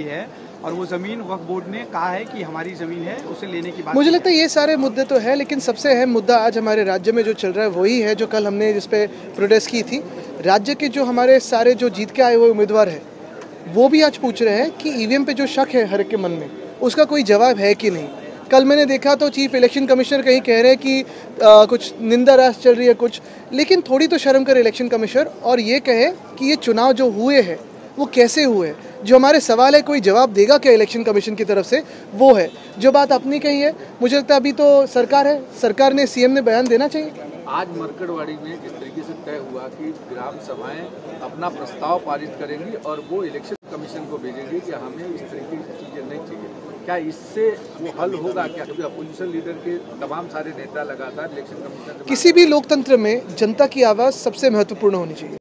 है और वो ज़मीन वक्फ बोर्ड ने कहा है कि हमारी ज़मीन है, उसे लेने की बात। मुझे लगता है ये सारे मुद्दे तो है, लेकिन सबसे अहम मुद्दा आज हमारे राज्य में जो चल रहा है वही है जो कल हमने जिस पे प्रोटेस्ट की थी। राज्य के जो हमारे सारे जो जीत के आए हुए उम्मीदवार हैं वो भी आज पूछ रहे हैं कि ईवीएम पे जो शक है हर एक के मन में उसका कोई जवाब है कि नहीं। कल मैंने देखा तो चीफ इलेक्शन कमिश्नर कहीं कह रहे हैं कि कुछ निंदा रास चल रही है कुछ, लेकिन थोड़ी तो शर्म करे इलेक्शन कमिश्नर और ये कहे कि ये चुनाव जो हुए हैं वो कैसे हुए। जो हमारे सवाल है कोई जवाब देगा क्या इलेक्शन कमीशन की तरफ से, वो है। जो बात अपनी कही है, मुझे लगता है अभी तो सरकार है, सरकार ने सीएम ने बयान देना चाहिए। आज मरकड़वाड़ी में जिस तरीके से तय हुआ कि ग्राम सभाएं अपना प्रस्ताव पारित करेंगी और वो इलेक्शन कमीशन को भेजेंगी कि हमें इस तरीके की चीज़ें नहीं चाहिए, क्या इससे वो हल होगा क्या? क्योंकि अपोजिशन लीडर के तमाम सारे नेता लगातार इलेक्शन कमीशन किसी भी लोकतंत्र में जनता की आवाज़ सबसे महत्वपूर्ण होनी चाहिए।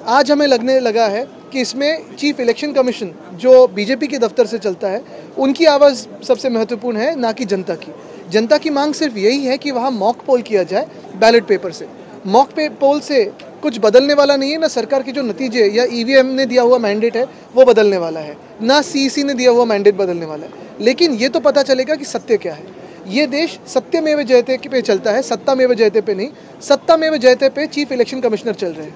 आज हमें लगने लगा है कि इसमें चीफ इलेक्शन कमीशन जो बीजेपी के दफ्तर से चलता है उनकी आवाज़ सबसे महत्वपूर्ण है, ना कि जनता की। जनता की मांग सिर्फ यही है कि वहाँ मॉक पोल किया जाए बैलेट पेपर से। मॉक पोल से कुछ बदलने वाला नहीं है, ना सरकार के जो नतीजे या ईवीएम ने दिया हुआ मैंडेट है वो बदलने वाला है, ना सीईसी ने दिया हुआ मैंडेट बदलने वाला है। लेकिन ये तो पता चलेगा कि सत्य क्या है। ये देश सत्यमेव जयते पे चलता है, सत्तामेव जयते पे नहीं। सत्तामेव जयते पे चीफ इलेक्शन कमिश्नर चल रहे हैं।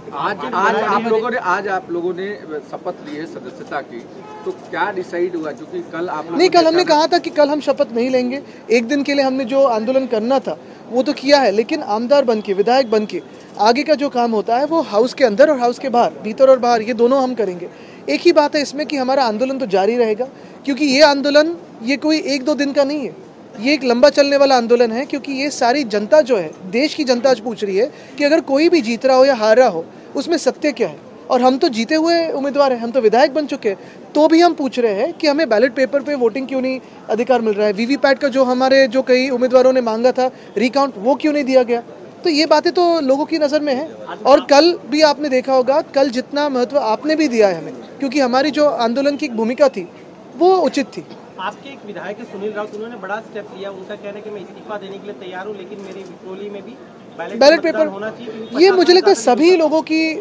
आज आप लोगों ने शपथ ली है सदस्यता की, तो क्या डिसाइड हुआ? क्योंकि कल आप नहीं, कल हमने कहा था कि कल हम शपथ नहीं लेंगे। एक दिन के लिए हमने जो आंदोलन करना था वो तो किया है, लेकिन आमदार बन के, विधायक बन के आगे का जो काम होता है वो हाउस के अंदर और हाउस के बाहर, भीतर और बाहर, ये दोनों हम करेंगे। एक ही बात है इसमें कि हमारा आंदोलन तो जारी रहेगा, क्योंकि ये आंदोलन ये कोई एक दो दिन का नहीं है, ये एक लंबा चलने वाला आंदोलन है। क्योंकि ये सारी जनता जो है, देश की जनता आज पूछ रही है कि अगर कोई भी जीत रहा हो या हार रहा हो उसमें सत्य क्या है। और हम तो जीते हुए उम्मीदवार हैं, हम तो विधायक बन चुके हैं, तो भी हम पूछ रहे हैं कि हमें बैलेट पेपर पे वोटिंग क्यों नहीं अधिकार मिल रहा है। वीवीपैट का जो हमारे जो कई उम्मीदवारों ने मांगा था रिकाउंट, वो क्यों नहीं दिया गया। तो ये बातें तो लोगों की नज़र में है। और कल भी आपने देखा होगा, कल जितना महत्व आपने भी दिया है हमें, क्योंकि हमारी जो आंदोलन की भूमिका थी वो उचित थी। आपके एक विधायक है सुनील राउत, उन्होंने बड़ा स्टेप लिया। उनका कहना है कि मैं इस्तीफा देने के लिए तैयार हूं, लेकिन मेरी विक्रोली में भी बैलेट पेपर होना चाहिए। ये मुझे लगता है सभी लोगों की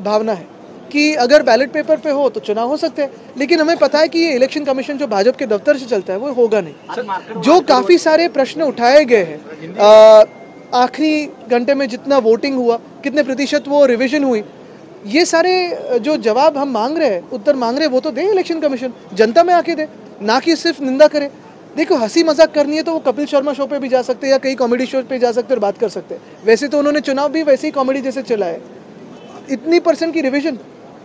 भावना है कि अगर बैलेट पेपर पे हो तो चुनाव हो सकते हैं, लेकिन हमें पता है कि ये इलेक्शन कमीशन जो भाजपा के दफ्तर से चलता है वो होगा नहीं। जो काफ़ी सारे प्रश्न उठाए गए हैं, आखिरी घंटे में जितना वोटिंग हुआ, कितने प्रतिशत वो रिविजन हुई, ये सारे जो जवाब हम मांग रहे हैं, उत्तर मांग रहे हैं, वो तो दे इलेक्शन कमीशन, जनता में आके दे, ना कि सिर्फ निंदा करे। देखो, हंसी मजाक करनी है तो वो कपिल शर्मा शो पे भी जा सकते हैं या कई कॉमेडी शो पे जा सकते हैं और बात कर सकते हैं। वैसे तो उन्होंने चुनाव भी वैसे ही कॉमेडी जैसे चला है। इतनी % की रिवीजन,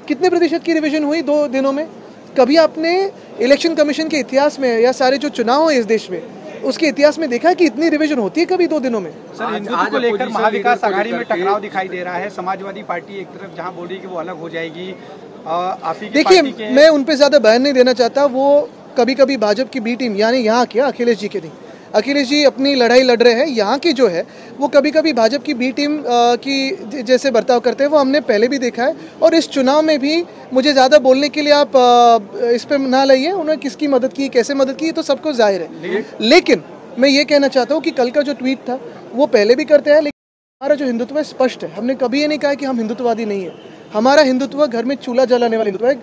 कितने प्रतिशत की रिवीजन हुई 2 दिनों में? कभी आपने इलेक्शन कमीशन के इतिहास में या सारे जो चुनाव है इस देश में उसके इतिहास में देखा है कि इतनी रिवीजन होती है कभी 2 दिनों में? सर, हिंदुत्व को लेकर महाविकास आघाड़ी में टकराव दिखाई दे रहा है। समाजवादी पार्टी एक तरफ जहां बोल रही है कि वो अलग हो जाएगी, देखिए मैं उन पे ज़्यादा बयान नहीं देना चाहता। वो कभी कभी भाजपा की बी टीम, यानी यहाँ के अखिलेश जी के नहीं, अखिलेश जी अपनी लड़ाई लड़ रहे हैं, यहाँ की जो है वो कभी कभी भाजपा की बी टीम की जैसे बर्ताव करते हैं, वो हमने पहले भी देखा है। और इस चुनाव में भी मुझे ज़्यादा बोलने के लिए आप इस पर ना लाइए। उन्होंने किसकी मदद की, कैसे मदद की, तो सबको जाहिर है। लेकिन मैं ये कहना चाहता हूँ कि कल का जो ट्वीट था वो पहले भी करते हैं, लेकिन हमारा जो हिंदुत्व है स्पष्ट है। हमने कभी ये नहीं कहा कि हम हिंदुत्ववादी नहीं है। हमारा हिंदुत्व घर में चूल्हा जलाने वाला हिंदुत्व है,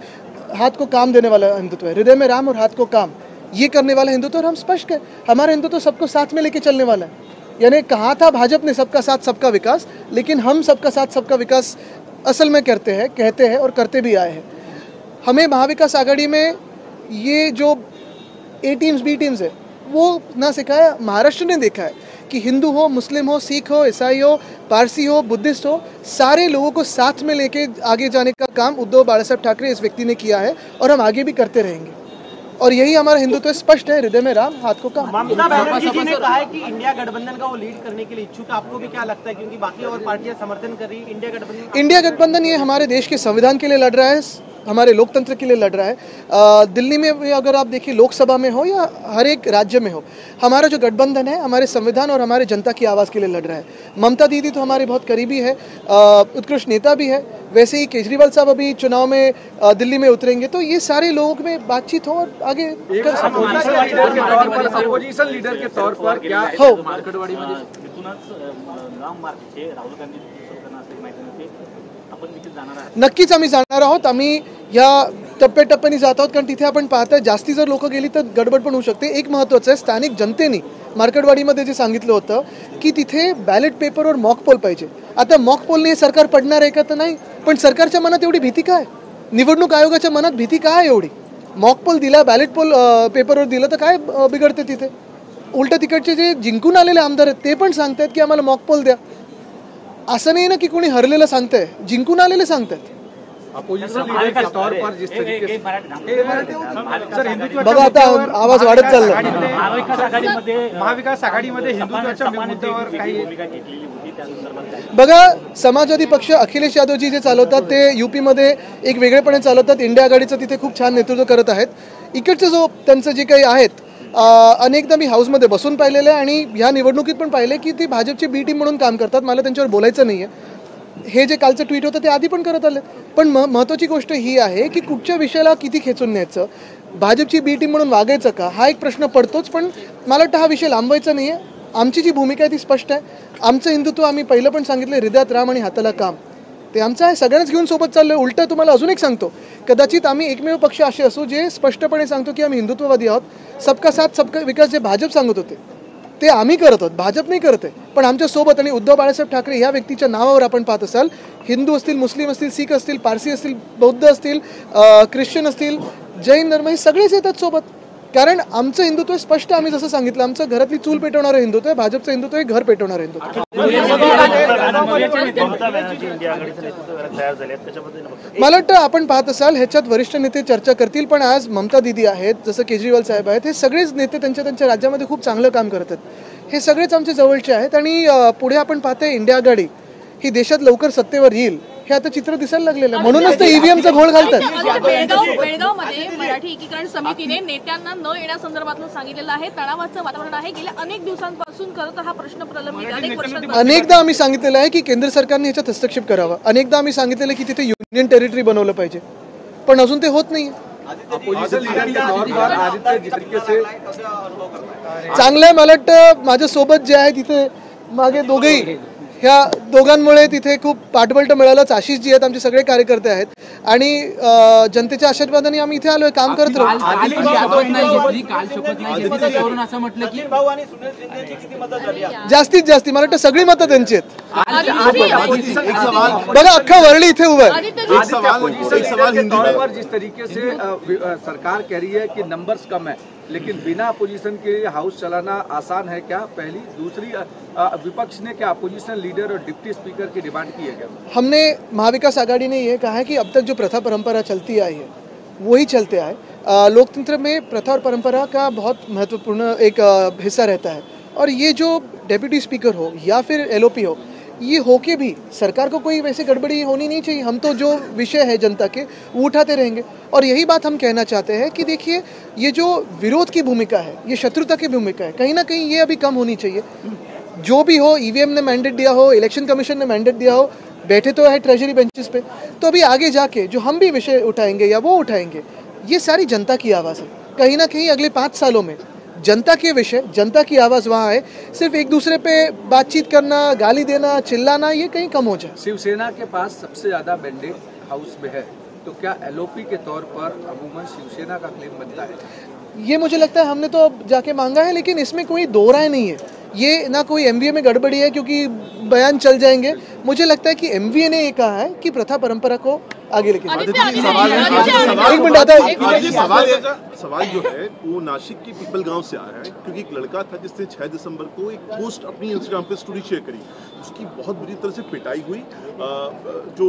हाथ को काम देने वाला हिंदुत्व है, हृदय में राम और हाथ को काम, ये करने वाला हिंदुत्व। और हम स्पष्ट है, हमारा हिंदुत्व सबको साथ में लेके चलने वाला है। यानी कहा था भाजपा ने सबका साथ सबका विकास, लेकिन हम सबका साथ सबका विकास असल में करते हैं, कहते हैं और करते भी आए हैं। हमें महाविकास आघाड़ी में ये जो ए टीम्स बी टीम्स है वो ना सिखाया। महाराष्ट्र ने देखा है कि हिंदू हो, मुस्लिम हो, सिख हो, ईसाई हो, पारसी हो, बुद्धिस्ट हो, सारे लोगों को साथ में लेके आगे जाने का काम उद्धव बाला साहब ठाकरे इस व्यक्ति ने किया है और हम आगे भी करते रहेंगे। और यही हमारा हिंदुत्व स्पष्ट है, हृदय में राम, हाथ को काम। ममता बनर्जी जी ने कहा है कि इंडिया गठबंधन का वो लीड करने के लिए इच्छुक। आपको भी क्या लगता है, क्योंकि बाकी और पार्टियां समर्थन कर रही है इंडिया गठबंधन? इंडिया गठबंधन ये हमारे देश के संविधान के लिए लड़ रहा है, हमारे लोकतंत्र के लिए लड़ रहा है। दिल्ली में अगर आप देखिए, लोकसभा में हो या हर एक राज्य में हो, हमारा जो गठबंधन है हमारे संविधान और हमारे जनता की आवाज़ के लिए लड़ रहा है। ममता दीदी तो हमारे बहुत करीबी है, उत्कृष्ट नेता भी है। वैसे ही केजरीवाल साहब अभी चुनाव में दिल्ली में उतरेंगे, तो ये सारे लोगों में बातचीत हो और आगे अपोजिशन लीडर के तौर पर क्या हो मार्केटवाडी में नक्कीच आम्ही जाणार आहोत। आम्ही या टप्प्याटप्प्याने जात आहोत, कारण तिथे आपण पाहताय जास्ती जर लोक गेली तर गडबड पण होऊ शकते. एक महत्त्वाचं आहे, स्थानिक जनतेने मार्केटवाडीमध्ये जे सांगितलं होतं की तिथे बॅलेट पेपरवर मॉक पोल पाहिजे. आता मॉक पोलने सरकार पडणार आहे का? तर नाही. पण सरकारच्या मनात एवढी भीती काय? निवडणूक आयोगाच्या मनात भीती काय एवढी? मॉक पोल दिला, बॅलेट पोल पेपरवर दिलं तर काय बिघडते तिथे? उलट तिकडचे जे जिंकून आलेले आमदार आहेत ते पण सांगतायत की आम्हाला मॉक पोल द्या. असं नाही ना की कोणी हरलेलं सांगतंय, जिंकून आलेले सांगतायत. अपोजिशन लीडर के तौर पर जिस तरीके से सर हिंदुत्वाच्या बघा आता मुद्द्यावर आवाज वाढत चालला. महाविकास आघाडीमध्ये हिंदुत्वाच्या मुद्द्यावर काही बघा, समाजवादी पक्ष अखिलेश यादवजी जे चालवतात ते यूपीमध्ये एक वेगळेपणे चालवतात. इंडिया आघाडीचं तिथे खूप छान नेतृत्व करत आहेत. इकडचं जो त्यांचं जे काही आहेत, अनेकदा मी हाऊसमध्ये बसून पाहिलेलं आहे आणि ह्या निवडणुकीत पण पाहिले की ती भाजपची बी टीम म्हणून काम करतात. मला त्यांच्यावर बोलायचं नाही आहे. हे जे कालचं ट्विट होतं ते आधी पण करत आले. पण महत्त्वाची गोष्ट ही आहे की कुठच्या विषयाला किती खेचून न्यायचं, भाजपची बी टीम म्हणून वागायचं का, हा एक प्रश्न पडतोच. पण मला वाटतं हा विषय लांबवायचा नाही आहे. आमची जी भूमिका आहे ती स्पष्ट आहे. आमचं हिंदुत्व आम्ही पहिलं पण सांगितलं, हृदयात राम आणि हाताला काम, ते आमचं आहे. सगळ्यांच घेऊन सोबत चाललो आहे. उलटं तुम्हाला अजून एक सांगतो, कदाचित आम्ही एकमेव पक्ष असे असू जे स्पष्टपणे सांगतो की आम्ही हिंदुत्ववादी आहोत. सबका साथ सबका विकास जे भाजप सांगत होते ते आम्ही करत आहोत, भाजप नाही करत आहे. पण आमच्यासोबत आणि उद्धव बाळासाहेब ठाकरे ह्या व्यक्तीच्या नावावर आपण पाहत असाल, हिंदू असतील, मुस्लिम असतील, शीख असतील, पारसी असतील, बौद्ध असतील, ख्रिश्चन असतील, जैन धर्म, हे सगळेच येतात सोबत. कारण आमचं हिंदुत्व स्पष्ट, आम्ही जसं सांगितलं, आमचं घरातली चूल पेटवणारं हिंदुत्व आहे. भाजपचं हिंदुत्व हे घर पेटवणारं हिंदुत्व. मला वाटतं आपण पाहत असाल ह्याच्यात वरिष्ठ नेते चर्चा करतील. पण आज ममता दिदी आहेत, जसं केजरीवाल साहेब आहेत, हे सगळेच नेते त्यांच्या राज्यामध्ये खूप चांगलं काम करत आहेत. हे सगळेच आमचे जवळचे आहेत. आणि पुढे आपण पाहतोय इंडिया आघाडी ही देशात लवकर सत्तेवर येईल हे आता चित्र दिसायला लागलेलं आहे. म्हणूनच ते ईव्हीएमचा घोळ घालतात. बेळगावमध्ये मराठी एकीकरण समितीने नेत्यांना न येण्यासंदर्भातलं सांगितलेलं आहे. तणावाचं वातावरण आहे. गेल्या अनेक दिवसांपासून खरं तर हा प्रश्न प्रलंबित आहे. अनेकदा आम्ही सांगितलेलं आहे की केंद्र सरकारने याच्यात हस्तक्षेप करावा. अनेकदा आम्ही सांगितलेलं की तिथे युनियन टेरिटरी बनवलं पाहिजे, पण अजून ते होत नाही. अपोजिशन लीडर के तौर पर आदित्य जिस तरीके से चांगलं आहे. मला वाटतं माझ्यासोबत जे आहे तिथे मागे दोघेही, ह्या दोघांमुळे तिथे खूप पाठबळ मिळालंच. आशिष जी आहेत आमचे सगळे कार्यकर्ते आहेत आणि जनतेच्या आशीर्वादाने आम्ही इथे आलोय, काम करत राहू. जास्तीत जास्त मला वाटतं सगळी मतं त्यांची आहेत. बघा अख्खा वरळी इथे उभा आहे. जिस तरीके से सरकार कह रही है कि नंबर्स कम है, लेकिन बिना अपोजिशन के हाउस चलाना आसान है क्या? पहली. दूसरी, विपक्ष ने क्या अपोजिशन लीडर और डिप्टी स्पीकर की डिमांड की है क्या? हमने महाविकास आघाड़ी ने ये कहा है कि अब तक जो प्रथा परंपरा चलती आई है वही चलते आए. लोकतंत्र में प्रथा और परंपरा का बहुत महत्वपूर्ण एक हिस्सा रहता है. और ये जो डेप्यूटी स्पीकर हो या फिर LOP हो, ये होके भी सरकार को कोई वैसे गड़बड़ी होनी नहीं चाहिए. हम तो जो विषय है जनता के वो उठाते रहेंगे. और यही बात हम कहना चाहते हैं कि देखिए, ये जो विरोध की भूमिका है, ये शत्रुता की भूमिका है, कहीं ना कहीं ये अभी कम होनी चाहिए. जो भी हो, EVM ने मैंडेट दिया हो, इलेक्शन कमीशन ने मैंडेट दिया हो, बैठे तो है ट्रेजरी बेंचेस पे. तो अभी आगे जाके जो हम भी विषय उठाएंगे या वो उठाएंगे, ये सारी जनता की आवाज़ है. कहीं ना कहीं अगले 5 सालों में जनता के विषय, जनता की आवाज़ वहाँ है. सिर्फ एक दूसरे पे बातचीत करना, गाली देना, चिल्लाना, ये कहीं कम हो जाए. शिवसेना के पास सबसे ज्यादा मैंडेट हाउस में है, तो क्या LOP के तौर पर अमूमन शिवसेना का क्लेम बनता है? ये मुझे लगता है हमने तो अब जाके मांगा है, लेकिन इसमें कोई दो राय नहीं है. ये ना कोई MVA में गड़बड़ी है क्योंकि बयान चल जाएंगे. मुझे लगता है कि MVA ने ये कहा है कि प्रथा परंपरा को आगे लेके जाए. एक मिनट आता है. सवाल जो है वो नासिक के पीपल गांव से आ रहा है, क्योंकि एक लड़का था जिसने 6 दिसंबर को एक पोस्ट अपनी इंस्टाग्राम पे स्टोरी शेयर करी. उसकी बहुत बुरी तरह से पिटाई हुई. जो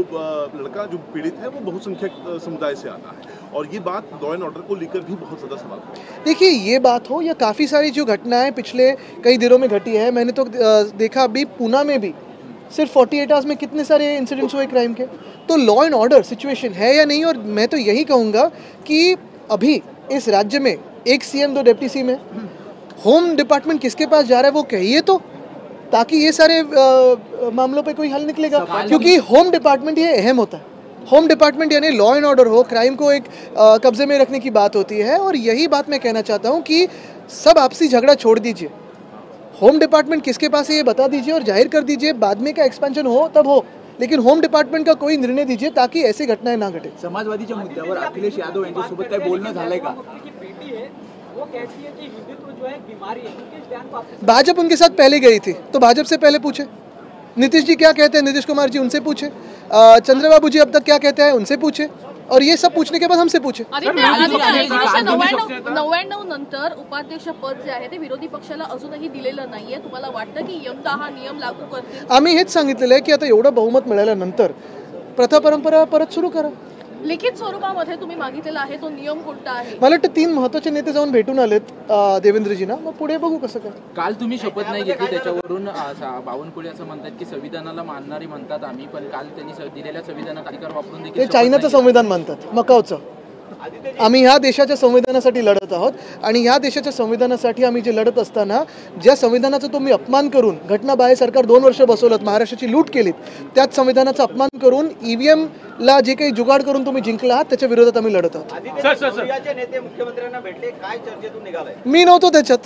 लड़का जो पीड़ित है वो बहुसंख्यक समुदाय से आता है, और ये बात लॉ एंड ऑर्डर को लेकर भी बहुत ज़्यादा सवाल है. देखिए, ये बात हो या काफ़ी सारी जो घटनाएं पिछले कई दिनों में घटी है, मैंने तो देखा अभी पूना में भी सिर्फ 48 आवर्स में कितने सारे इंसिडेंट्स हुए क्राइम के. तो लॉ एंड ऑर्डर सिचुएशन है या नहीं. और मैं तो यही कहूँगा कि अभी इस राज्य में एक CM 2 डिप्टी CM है. होम डिपार्टमेंट किसके पास जा रहा है वो कहिए तो, ताकि ये सारे मामलों पे कोई हल निकलेगा. क्योंकि होम डिपार्टमेंट ये अहम होता है. होम डिपार्टमेंट यानी लॉ एंड ऑर्डर हो, क्राइम को एक कब्जे में रखने की बात होती है. और यही बात मैं कहना चाहता हूँ कि सब आपसी झगड़ा छोड़ दीजिए. होम डिपार्टमेंट किसके पास है ये बता दीजिए और जाहिर कर दीजिए. बाद में का एक्सपेंशन हो तब हो, लेकिन होम डिपार्टमेंट का कोई निर्णय दीजिए ताकि ऐसी घटनाएं ना घटे. समाजवादीच्या मुद्द्यावर अखिलेश यादव यांच्यासोबत काही बोलणं झालंय का? भाजपा उनके साथ पहले गई थी तो भाजपा से पहले पूछे. नीतीश जी क्या कहते हैं, नीतीश कुमार जी उनसे पूछे. चंद्रबाबू जी अब तक क्या कहते हैं उनसे पूछे. और ये सब पूछने के बाद हमसे पूछे. 1999 नंतर उपाध्यक्ष पद जे आहे ते विरोधी पक्षाला अजूनही दिलेलं नाहीये. तुम्हाला वाटतं की यंदा हा नियम लागू करतील? आम्ही हेच सांगितलेलं आहे की आता एवढं बहुमत मिळाल्यानंतर प्रथा परंपरा परत सुरू करा. लिखित स्वरूपामध्ये तुम्ही मागितलेला आहे तो नियम कोणता आहे? मला वाटतं 3 महत्त्वाचे नेते जाऊन भेटून आलेत देवेंद्रजींना. मग पुढे बघू कसं काय. काल तुम्ही शपथ नाही घेतली त्याच्यावरून बावनकुळे असं म्हणतात की संविधानाला मानणारे म्हणतात आम्ही, पण काल त्यांनी दिलेल्या संविधानात अधिकार वापरून देखील ते चायनाचं संविधान मानतात, मकावचं. आम्ही ह्या देशाच्या संविधानासाठी लढत आहोत आणि ह्या देशाच्या संविधानासाठी आम्ही जे लढत असताना ज्या संविधानाचा तुम्ही अपमान करून घटनाबाह्य सरकार 2 वर्ष बसवलं, महाराष्ट्राची लूट केलीत, त्याच संविधानाचा अपमान करून ईव्हीएम ला जे काही जुगाड करून तुम्ही जिंकला त्याच्या विरोधात आम्ही लढत आहोत. नेते मुख्यमंत्र्यांना भेटले, काय चर्चेतून निघालाय? मी नव्हतो त्याच्यात.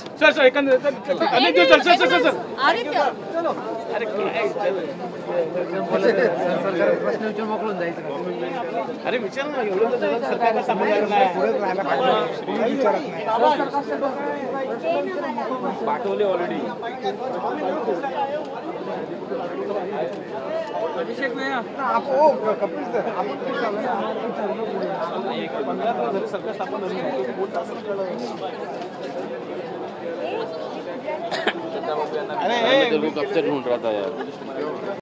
पाठवले ऑलरेडी. अभिषेक नाही सरकार स्थापन ढूंढ रहा था यार.